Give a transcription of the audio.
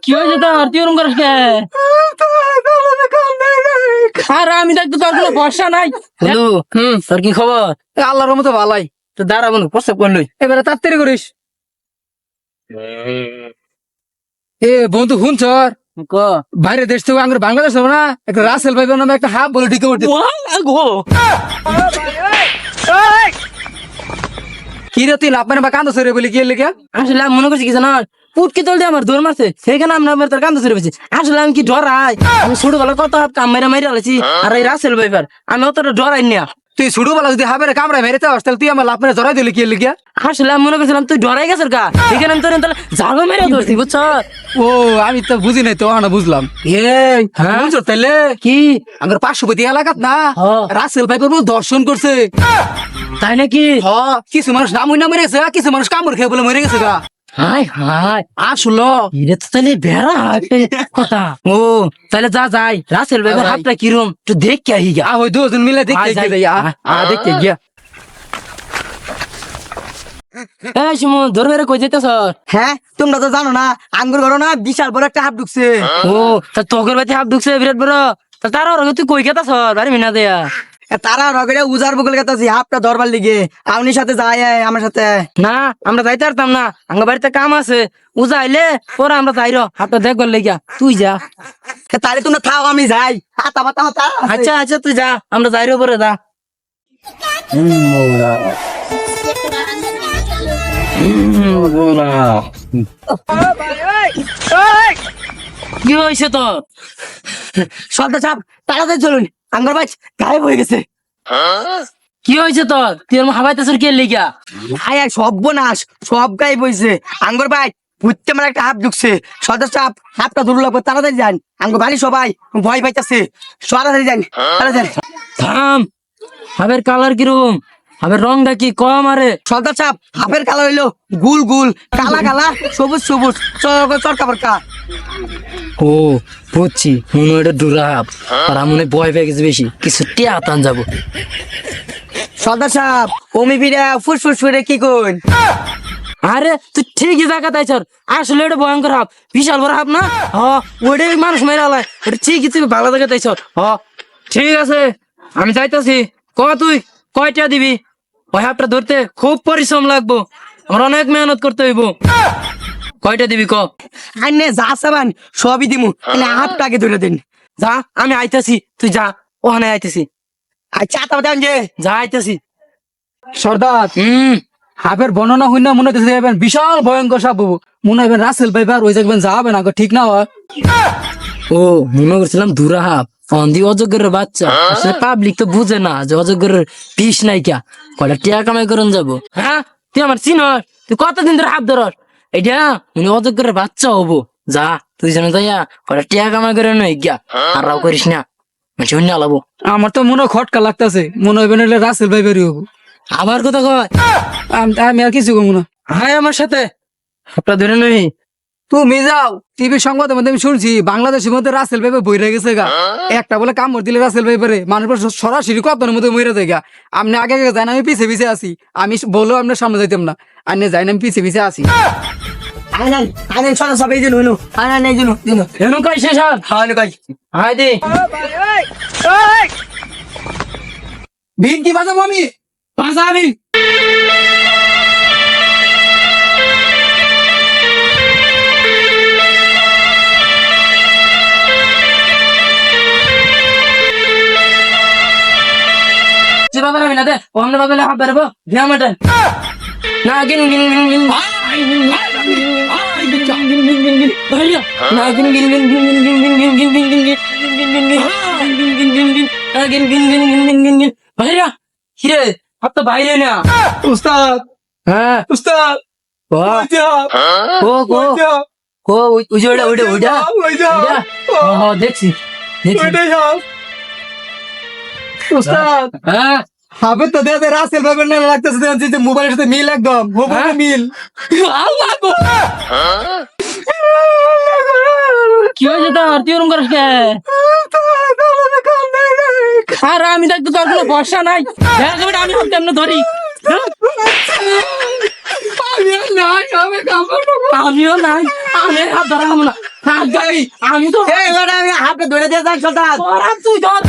কি হয়েছে তোর? তুই ওরকম করিস কে? আর আমি দেখতে তোর কোনো ভরসা নাই। বন্ধু তোর কি খবর? আল্লাহর মতো ভালাই। তো দাঁড়া বন্ধু, প্রস্তাব করলই। এবারে তাড়াতাড়ি করিস। এ বন্ধু শুন চর ক বাইরে দেশ থেকে আঙ্গুর বাংলাদেশ হবে না, একটা রাসেল ভাই নামে একটা হাফ বলে ঢুকে উঠে। কি রে তুই লাভ মানে বা কান্দো সরে বলি কি লেগে? আসলে আমি মনে করছি কি জানো, পুটকি তোল দিয়ে আমার দৌড় মারছে, সেখানে আমি তোর কান্দ ছেড়ে পেয়েছি। আসলে আমি কি ডরাই? আমি ছোটবেলা কত হাত কাম মেরে মেরে আলেছি। আর এই রাসেল ভাইবার আমি অতটা ডরাই না। তুই শুরু বলা যদি হাবের কামড়ায় মেরে চাস তাহলে তুই আমার লাভ মানে জড়াই দিলি কি লেগে? আসলে আমি মনে করছিলাম তুই ডরাই গেছিস গা, এখানে আমি তোর তাহলে জাগো মেরে ধরছি, বুঝছ? ও আমি তো বুঝি নাই তো, না বুঝলাম। হ্যাঁ বুঝছো তাইলে কি আমার পার্শ্ববর্তী এলাকাত না রাসেল ভাই দর্শন করছে। তাই নাকি? কিছু মানুষ নাম না মরে গেছে, কিছু মানুষ কামড় খেয়ে বলে মরে গেছে গা। হাই হাই, আসলো এটা তো তাহলে বেড়া কথা। ও তাহলে যা যাই, রাসেল ভাইবার হাতটা কিরম একটু দেখ কে আহি গা। ওই দুজন মিলে দেখতে যাই। দেখতে গিয়া এই সুমন ধরে মেরে কই যেতেছ? হ্যাঁ, তোমরা তো জানো না আঙ্গুর ঘর না বিশাল বড় একটা হাত ঢুকছে। ও তা তোর বাড়িতে হাফ ঢুকছে বিরাট বড়, তা তার আগে তুই কই গেতাছ বাড়ি মিনা দেয়া? তারা রগড়ে উজার বগল গেতাছি হাফটা ধরবার লিগে। আপনি সাথে যাই আমার সাথে। না আমরা যাইতে পারতাম না, আমার বাড়িতে কাম আছে। উজা আইলে পরে আমরা যাই র হাতটা দেখবার লেগিয়া, তুই যা। তাহলে তোমরা থাও, আমি যাই। হাতা পাতা হাতা আচ্ছা আচ্ছা তুই যা, আমরা যাই রে পরে যা। কি হয়েছে তো? সর্দার সাহেব তাড়াতাড়ি চলুন, আঙ্গুর ভাই গায়েব হয়ে গেছে। কি হয়েছে তোর? তুই আমার হাবাইতেছিস কে লেগিয়া? আয় সর্বনাশ, সব গায়েব হয়েছে। আঙ্গুর ভাই ভুততে আমার একটা হাত ঢুকছে। সর্দার সাহেব হাতটা ধরু লাগবে, তাড়াতাড়ি যান। আঙ্গুর বাড়ি সবাই ভয় পাইতেছে, তাড়াতাড়ি যান তাড়াতাড়ি। থাম, হাবের কালার কিরকম? হাবের রংটা কি কম? আরে সর্দার সাহেব হাফের কালার হইলো গুল গুল, কালা কালা, সবুজ সবুজ, চরকা বরকা। ও বুঝছি, মনে হয় এটা দুরাব। আর আমি মনে হয় ভয় পেয়ে গেছি বেশি, কিছু টিয়া আতান যাবো। সর্দার সাহেব অমি ফিরে ফুসফুস ফিরে কি কইন? আরে তুই ঠিকই জায়গা তাই স্যার, আসলে এটা ভয়ঙ্কর হাব, বিশাল বড় হাব না? হ ওইটাই মানুষ মেরে আলায়, এটা ঠিকই তুই ভালো জায়গা তাই স্যার। হ ঠিক আছে, আমি যাইতাছি। তুই কয়টা দিবি? ওই হাবটা ধরতে খুব পরিশ্রম লাগবো, আমার অনেক মেহনত করতে হইব। কয়টা দিবি ক? আইনে যা চাবান সবই দিমু, হাফটাকে ধরে দিন। যা, আমি আইতাছি, তুই যা, ওখানে আইতাছি। আচ্ছা তাও যে যা আইতাছি। সর্দার হাফের বর্ণনা হইনা মনে হচ্ছে বিশাল ভয়ঙ্কর সাপ হবো। মনে হয় রাসেল ভাইবার ওই জায়গায় যাবে না, ঠিক না হয়? ও মনে করছিলাম দুরা হাফ অন্ধি অযোগ্যের বাচ্চা। আসলে পাবলিক তো বুঝে না যে অযোগ্যের পিস নাই কিয়া, কয়টা টিয়া কামাই করুন যাবো। হ্যাঁ তুই আমার চিনস? তুই কতদিন ধরে হাফ ধরস? এটা উনি অযোগ্যের বাচ্চা হবো। যা তুই যেন যাইয়া কয়টা টিয়া কামাই করে নই গিয়া, আর রাও করিস না, শূন্য লাবো। আমার তো মনে হয় খটকা লাগতেছে, মনে হয় রাসেল ভাইবারই হবো। আবার কথা কয়? আমি আর কিছু কমু না। হাই আমার সাথে হাফটা ধরে নই। তুমি যাও, টিভি সংবাদের মধ্যে আমি শুনছি বাংলাদেশের মধ্যে রাসেল ভাইবার বই রে গেছে গা। একটা বলে কামড় দিলে রাসেল ভাইবারে মানুষ সরাসরি কতনের মধ্যে মরে যায় গা। আপনি আগে আগে যান, আমি পিছে পিছে আছি। আমি বললেও আপনার সামনে যাইতাম না, আপনি যাই না, আমি পিছে পিছে আছি। আইন চলো সবাই দিন হইলো, আইন এই দিন দিন এমন কয় শেষ হাত? হাই কই হাই দে। ভিন কি বাজাবো আমি? পাঁচাবি। বাবা না দে ওমনে বাবা হাত ধরবো দিয়া মটন না গিন গিন গিন গিন না গিন গিন গিন গিন ভাইরা কিরে হাত তো বাইরে না। উস্তাদ, হ্যাঁ উস্তাদ, দেখছি উস্তাদ। হ্যাঁ হাফের তো দে রাসেল ভাইবার নামে লাগতেছে, মোবাইলের সাথে মিল একদম মিল। কি হয়েছে তোর? তুই ওরকম করিস কে? আর আমি দেখতে তোর কোনো ভরসা নাই, আমি হাত কেমনে ধরি? আমিও নাই, আমি হাত ধরা হবো না। আমি তো এই বেটা আমি হাফটা ধরে দিয়ে যাই সর্দার তুই ধর